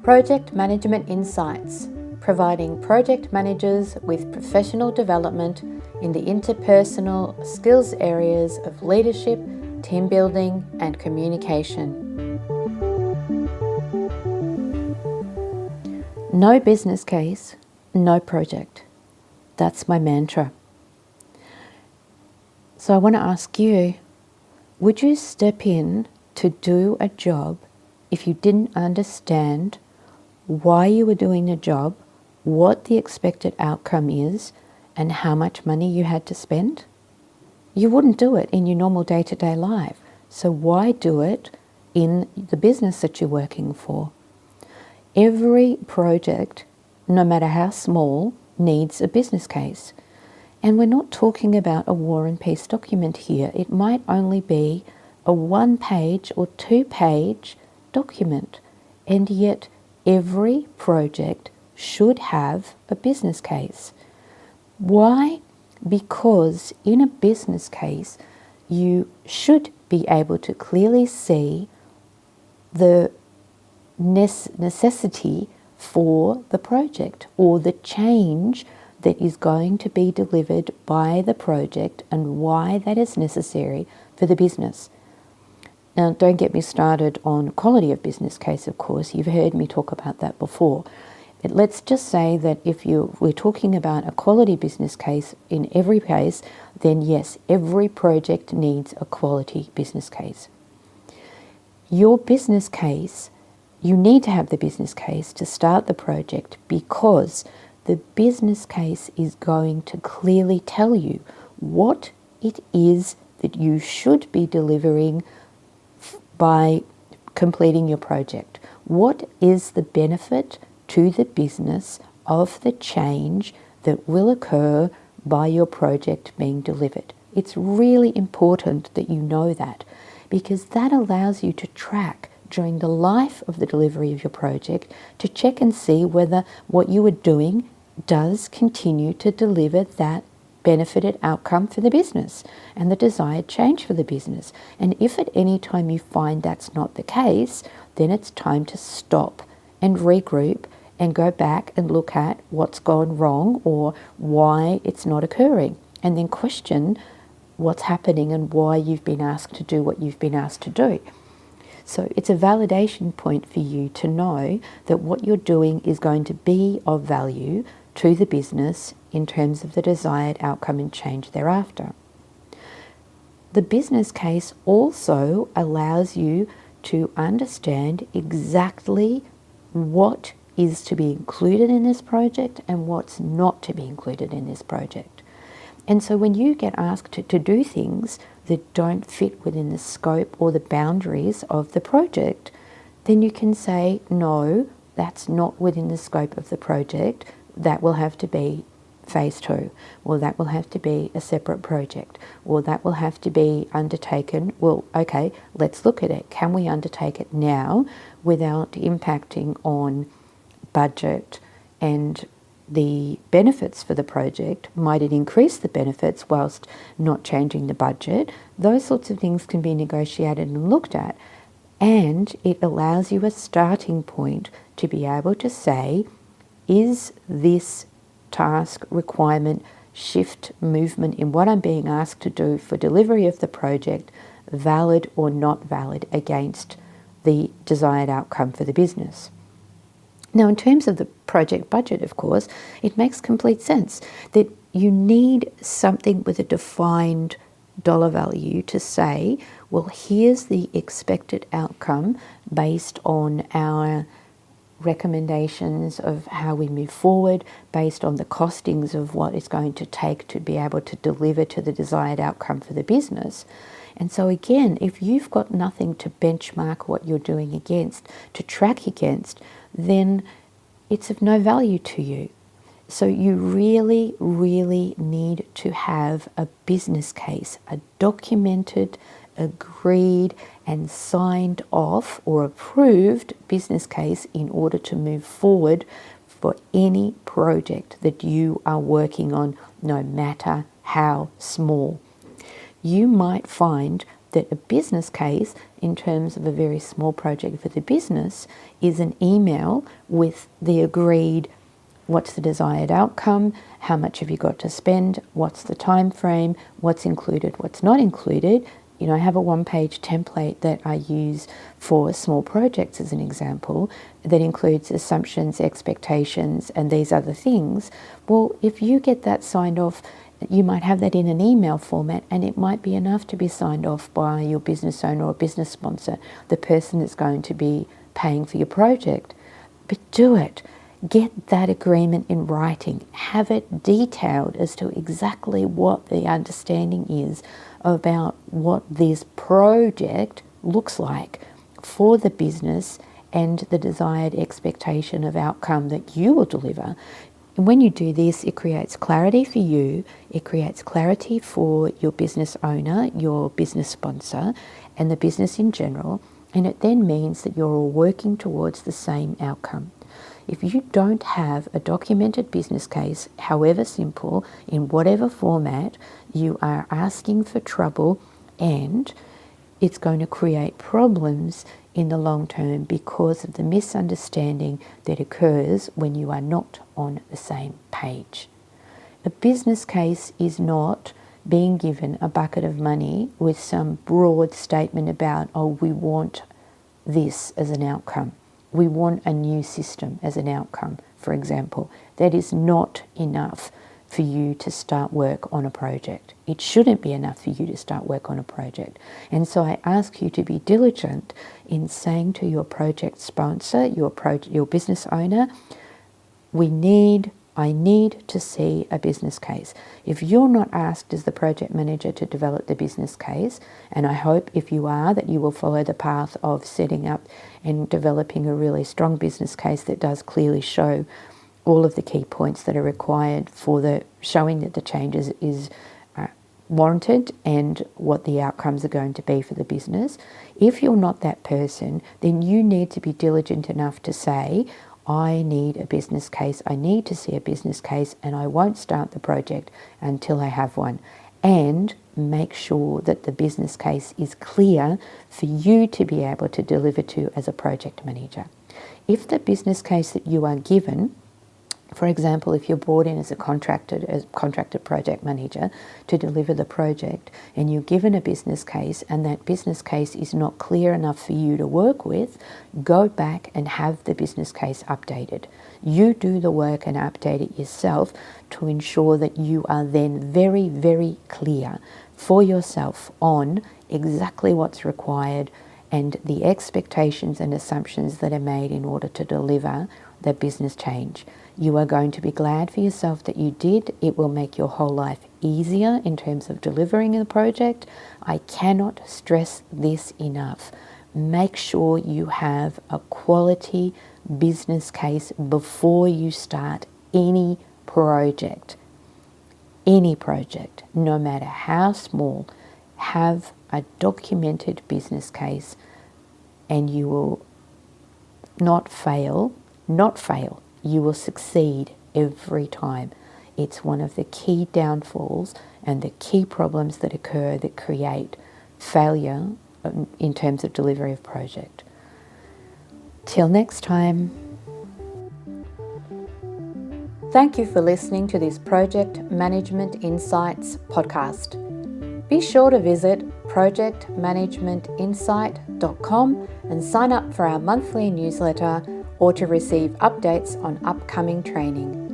Project Management Insights, providing project managers with professional development in the interpersonal skills areas of leadership, team building, and communication. No business case, no project. That's my mantra. So I want to ask you, would you step in to do a job if you didn't understand why you were doing the job, what the expected outcome is, and how much money you had to spend? You wouldn't do it in your normal day-to-day life. So why do it in the business that you're working for? Every project, no matter how small, needs a business case. And we're not talking about a war and peace document here. It might only be a 1-page or 2-page document. And yet every project should have a business case. Why? Because in a business case, you should be able to clearly see the necessity for the project or the change that is going to be delivered by the project and why that is necessary for the business. Now, don't get me started on quality of business case, of course. You've heard me talk about that before. But let's just say that if we're talking about a quality business case in every case, then yes, every project needs a quality business case. Your business case, you need to have the business case to start the project because the business case is going to clearly tell you what it is that you should be delivering by completing your project. What is the benefit to the business of the change that will occur by your project being delivered? It's really important that you know that because that allows you to track during the life of the delivery of your project to check and see whether what you are doing does continue to deliver that benefited outcome for the business and the desired change for the business. And if at any time you find that's not the case, then it's time to stop and regroup and go back and look at what's gone wrong or why it's not occurring, and then question what's happening and why you've been asked to do what you've been asked to do. So it's a validation point for you to know that what you're doing is going to be of value to the business in terms of the desired outcome and change thereafter. The business case also allows you to understand exactly what is to be included in this project and what's not to be included in this project. And so when you get asked to do things that don't fit within the scope or the boundaries of the project, then you can say, no, that's not within the scope of the project. That will have to be phase 2, or that will have to be a separate project, or that will have to be undertaken. Well, okay, let's look at it. Can we undertake it now without impacting on budget and the benefits for the project? Might it increase the benefits whilst not changing the budget? Those sorts of things can be negotiated and looked at, and it allows you a starting point to be able to say, is this task, requirement, shift, movement in what I'm being asked to do for delivery of the project valid or not valid against the desired outcome for the business? Now, in terms of the project budget, of course, it makes complete sense that you need something with a defined dollar value to say, well, here's the expected outcome based on our recommendations of how we move forward, based on the costings of what it's going to take to be able to deliver to the desired outcome for the business. And so again, if you've got nothing to benchmark what you're doing against, to track against, then it's of no value to you. So you really, really need to have a business case, a documented, agreed and signed off or approved business case in order to move forward for any project that you are working on, no matter how small. You might find that a business case, in terms of a very small project for the business, is an email with the agreed what's the desired outcome, how much have you got to spend, what's the time frame, what's included, what's not included. You know, I have a one-page template that I use for small projects as an example that includes assumptions, expectations, and these other things. Well, if you get that signed off, you might have that in an email format, and it might be enough to be signed off by your business owner or business sponsor, the person that's going to be paying for your project. But do it. Get that agreement in writing. Have it detailed as to exactly what the understanding is about what this project looks like for the business and the desired expectation of outcome that you will deliver. And when you do this, it creates clarity for you, it creates clarity for your business owner, your business sponsor, and the business in general, and it then means that you're all working towards the same outcome. If you don't have a documented business case, however simple, in whatever format, you are asking for trouble, and it's going to create problems in the long term because of the misunderstanding that occurs when you are not on the same page. A business case is not being given a bucket of money with some broad statement about, oh, we want this as an outcome. We want a new system as an outcome, for example. That is not enough for you to start work on a project. It shouldn't be enough for you to start work on a project. And so I ask you to be diligent in saying to your project sponsor, your business owner, I need to see a business case. If you're not asked as the project manager to develop the business case, and I hope if you are that you will follow the path of setting up and developing a really strong business case that does clearly show all of the key points that are required for the showing that the changes is warranted and what the outcomes are going to be for the business. If you're not that person, then you need to be diligent enough to say, I need a business case, I need to see a business case, and I won't start the project until I have one. And make sure that the business case is clear for you to be able to deliver to as a project manager. If the business case that you are given, for example, if you're brought in as a contracted project manager to deliver the project, and you're given a business case and that business case is not clear enough for you to work with, go back and have the business case updated. You do the work and update it yourself to ensure that you are then very, very clear for yourself on exactly what's required and the expectations and assumptions that are made in order to deliver the business change. You are going to be glad for yourself that you did. It will make your whole life easier in terms of delivering the project. I cannot stress this enough. Make sure you have a quality business case before you start any project. Any project, no matter how small, have a documented business case, and you will not fail. You will succeed every time. It's one of the key downfalls and the key problems that occur that create failure in terms of delivery of project. Till next time. Thank you for listening to this Project Management Insights podcast. Be sure to visit projectmanagementinsight.com and sign up for our monthly newsletter or to receive updates on upcoming training.